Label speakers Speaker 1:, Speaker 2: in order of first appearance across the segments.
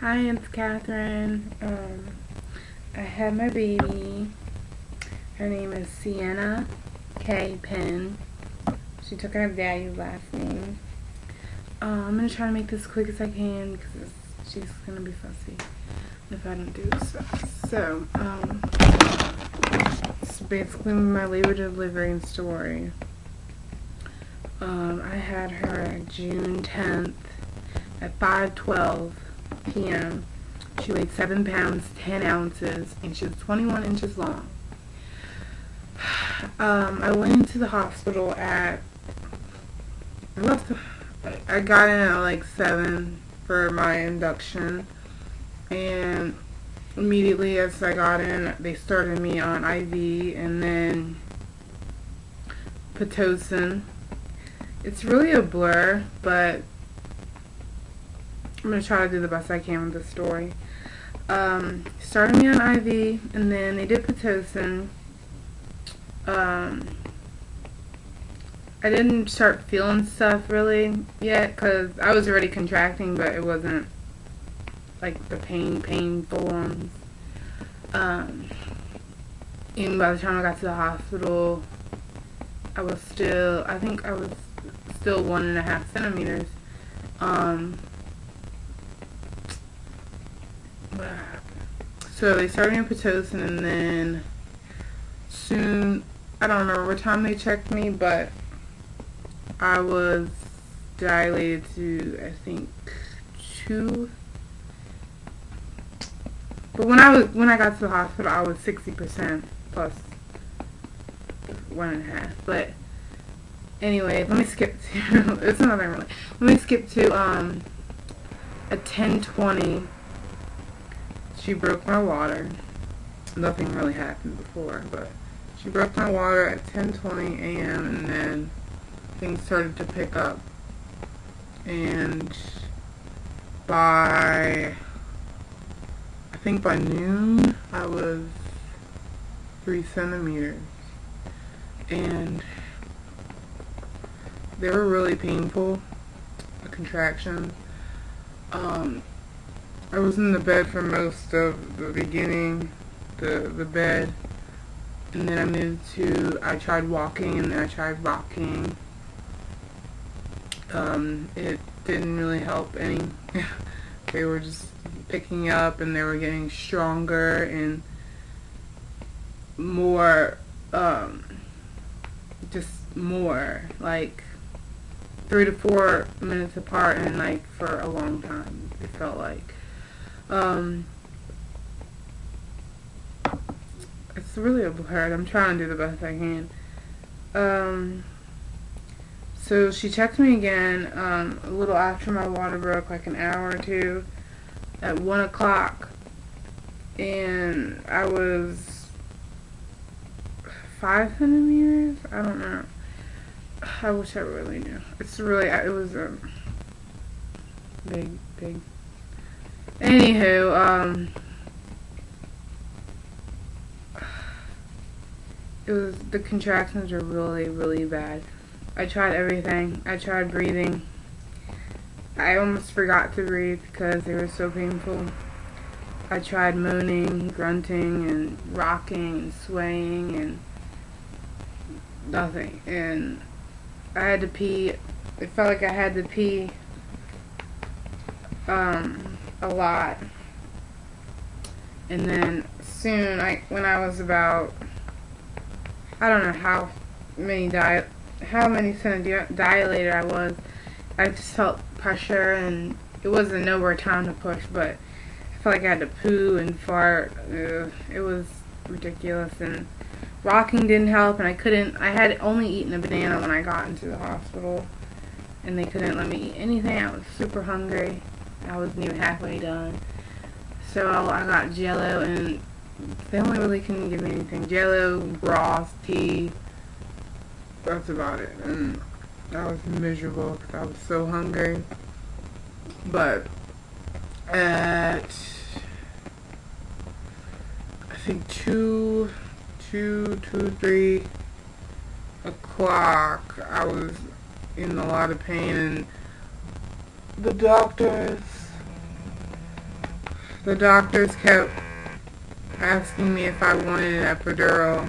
Speaker 1: Hi, it's Catherine. I had my baby. Her name is Sienna K. Penn. She took her daddy's last name. I'm gonna try to make this quick as I can because she's gonna be fussy if I don't do this fast. So, it's basically my labor delivery story. I had her June 10th at 5:12 p.m. She weighed 7 pounds, 10 ounces, and she was 21 inches long. I went into the hospital I got in at like 7 for my induction, and immediately as I got in, they started me on IV and then Pitocin. It's really a blur, but I'm going to try to do the best I can with the story. Started me on IV, and then they did Pitocin. I didn't start feeling stuff really yet, because I was already contracting, but it wasn't like the painful ones. And by the time I got to the hospital, I think I was still 1.5 centimeters. So they started me with Pitocin, and then soon, I don't remember what time they checked me, but I was dilated to, I think, 2. But when I got to the hospital, I was 60% plus 1.5. But anyway, let me skip to it's another really. Let me skip to at 10:20. She broke my water. Nothing really happened before, but she broke my water at 10:20 a.m. and then things started to pick up. And I think by noon, I was 3 centimeters. And they were really painful, the contractions. I was in the bed for most of the beginning, the bed, and then I tried walking and then I tried rocking. It didn't really help any. They were just picking up and they were getting stronger and more, just more, like 3 to 4 minutes apart, and like for a long time, it felt like. It's really a blur. I'm trying to do the best I can. So she checked me again, a little after my water broke, like an hour or two, at 1 o'clock, and I was 5 centimeters? I don't know. I wish I really knew. It was a big. Anywho, the contractions were really, really bad. I tried everything. I tried breathing. I almost forgot to breathe because they were so painful. I tried moaning, grunting, and rocking, and swaying, and nothing. And I had to pee. It felt like I had to pee a lot. And then soon, when I was about, I don't know how many centimeters dilated I was, I just felt pressure, and it wasn't nowhere time to push, but I felt like I had to poo and fart. It was ridiculous, and rocking didn't help, and I had only eaten a banana when I got into the hospital, and they couldn't let me eat anything. I was super hungry. I wasn't even halfway done. So I got Jello, and they only really couldn't give me anything. Jello, broth, tea. That's about it. And I was miserable because I was so hungry. But at, I think 3 o'clock, I was in a lot of pain, and the doctors the doctors kept asking me if I wanted an epidural,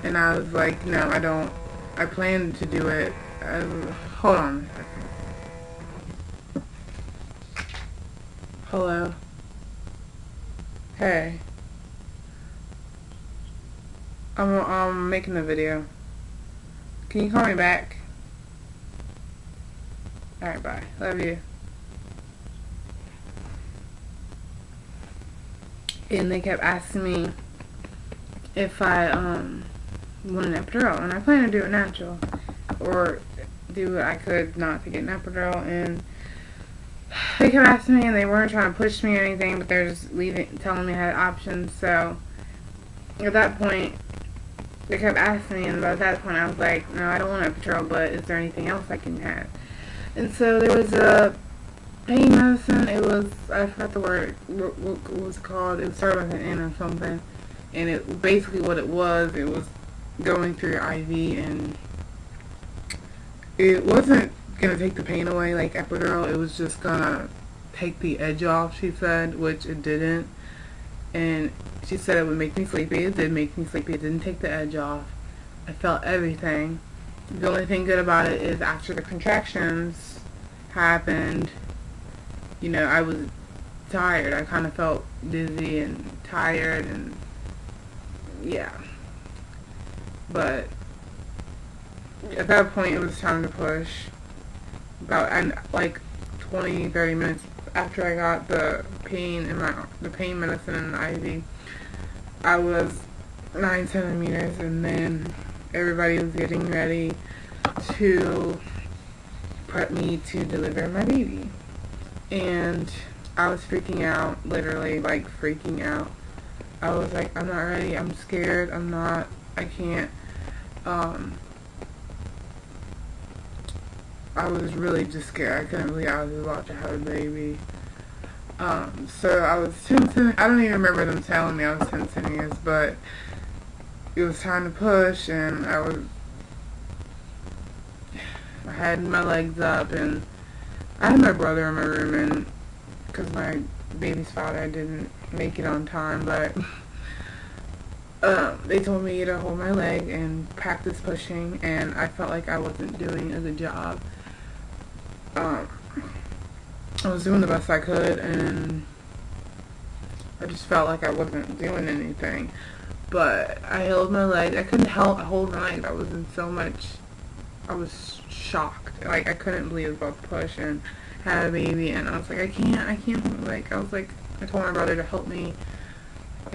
Speaker 1: and I was like, no, I don't. I planned to do it. Hold on a second. Hello. Hey. I'm making a video. Can you call me back? Alright, bye. Love you. And they kept asking me if I want an epidural, and I plan to do it natural, or do what I could not to get an epidural. And they kept asking me, and they weren't trying to push me or anything, but they're just telling me I had options. So at that point, they kept asking me, and at that point I was like, no, I don't want an epidural, but is there anything else I can have? And so there was a pain medicine. It was, I forgot the word, what was it called? It started with an N or something. And it basically what it was going through your IV, and it wasn't gonna take the pain away like epidural. It was just gonna take the edge off, she said, which it didn't. And she said it would make me sleepy. It did make me sleepy. It didn't take the edge off. I felt everything. The only thing good about it is after the contractions happened, you know, I was tired. I kind of felt dizzy and tired, and yeah. But at that point, it was time to push. And like 20-30 minutes after I got the pain medicine in the IV, I was 9 centimeters, and then everybody was getting ready to prep me to deliver my baby. And I was freaking out, literally, like, freaking out. I was like, I'm not ready, I'm scared, I can't. I was really just scared. I couldn't believe I was about to have a baby. So I was 10 centimeters. I don't even remember them telling me I was 10 centimeters, but it was time to push, and I had my legs up, and I had my brother in my room, and because my baby's father didn't make it on time, but they told me to hold my leg and practice pushing, and I felt like I wasn't doing a good job. I was doing the best I could, and I just felt like I wasn't doing anything. But I held my leg. I couldn't hold my leg. I was shocked. Like, I couldn't believe I was about to push and have a baby, and I was like, I can't hold my leg. I told my brother to help me.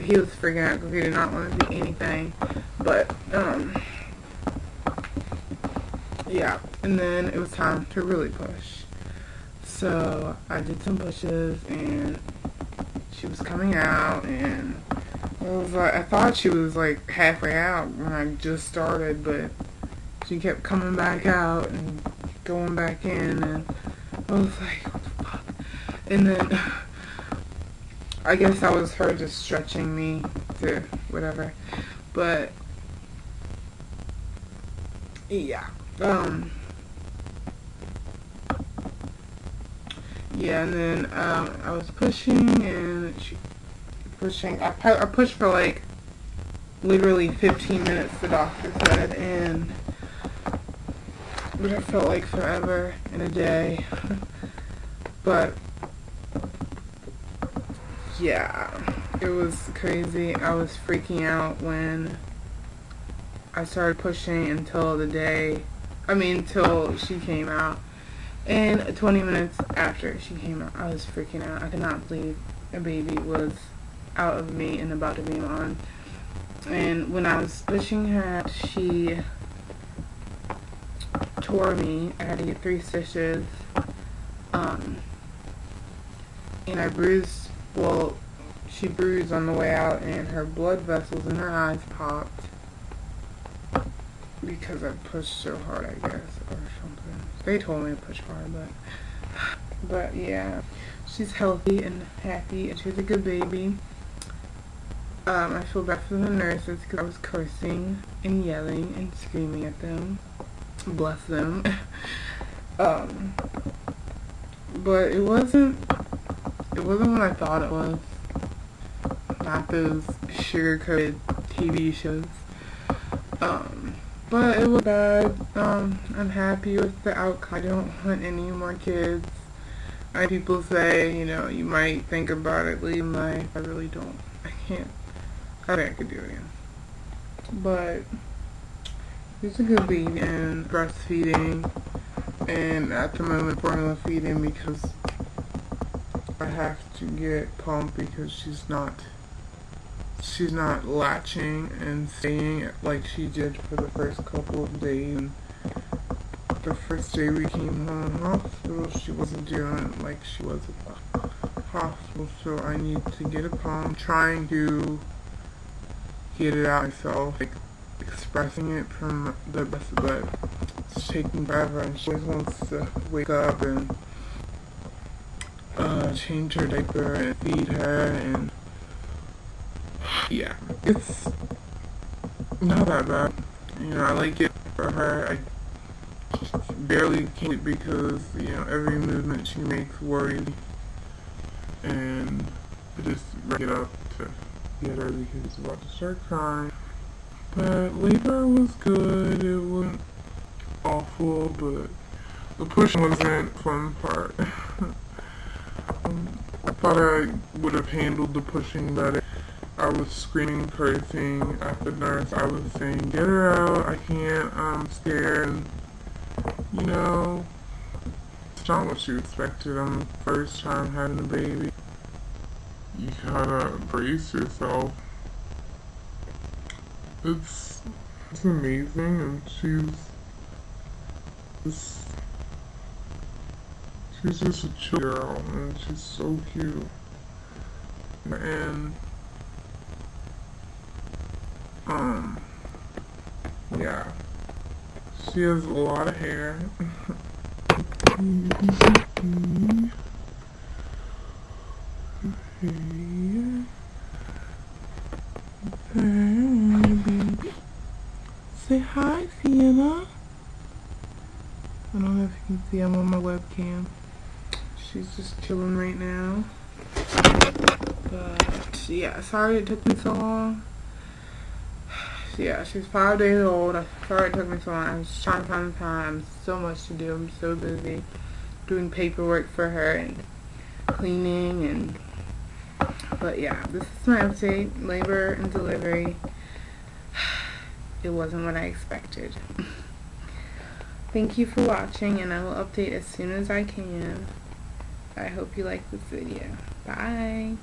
Speaker 1: He was freaking out because he did not want to do anything. But, yeah. And then it was time to really push. So I did some pushes, and she was coming out, and I thought she was like halfway out when I just started, but she kept coming back out and going back in, and I was like, what the fuck? And then I guess that was her just stretching me to whatever. But yeah. Yeah, and then I was pushing, and I pushed for like literally 15 minutes, the doctor said, but it felt like forever in a day. But yeah, it was crazy. I was freaking out when I started pushing until she came out. And 20 minutes after she came out, I was freaking out. I could not believe a baby was out of me and about to be on. And when I was pushing her, she tore me. I had to get 3 stitches. And I bruised, she bruised on the way out, and her blood vessels in her eyes popped because I pushed so hard, I guess, or something. They told me to push hard, but yeah, she's healthy and happy, and she's a good baby. I feel bad for the nurses because I was cursing and yelling and screaming at them. Bless them. But it wasn't
Speaker 2: It wasn't what I thought it was. Not those sugar-coated TV shows. But it was bad. I'm happy with the outcome. I don't want any more kids. People say, you know, you might think about it later in life. I really don't. I can't. I think I could do it again. But it's a good lead in breastfeeding, and at the moment formula feeding, because I have to get pumped because she's not latching and staying like she did for the first couple of days. And the first day we came home from hospital, she wasn't doing like she was at the hospital, so I need to get a pump. I'm trying to get it out myself, like expressing it from the breast, but it's taking forever, and she always wants to wake up and change her diaper and feed her, and yeah, it's not that bad. You know, I like it for her. I barely can't because, you know, every movement she makes worries me, and I just get up to get her because she's about to start crying. But labor was good. It wasn't awful, but the pushing wasn't the fun part. I thought I would have handled the pushing better. I was screaming, cursing at the nurse. I was saying, get her out, I can't, I'm scared. And, you know, it's not what you expected on the first time having a baby. You gotta brace yourself. It's amazing, and she's just a chill girl, and she's so cute. And yeah, she has a lot of hair. Say hi, Sienna. I don't know if you can see, I'm on my webcam. She's just chilling right now. But yeah, sorry it took me so long. Yeah, she's 5 days old. Sorry it took me so long. I was trying to find the time. So much to do. I'm so busy doing paperwork for her and cleaning and. But yeah, this is my update. Labor and delivery. It wasn't what I expected. Thank you for watching, and I will update as soon as I can. I hope you like this video. Bye.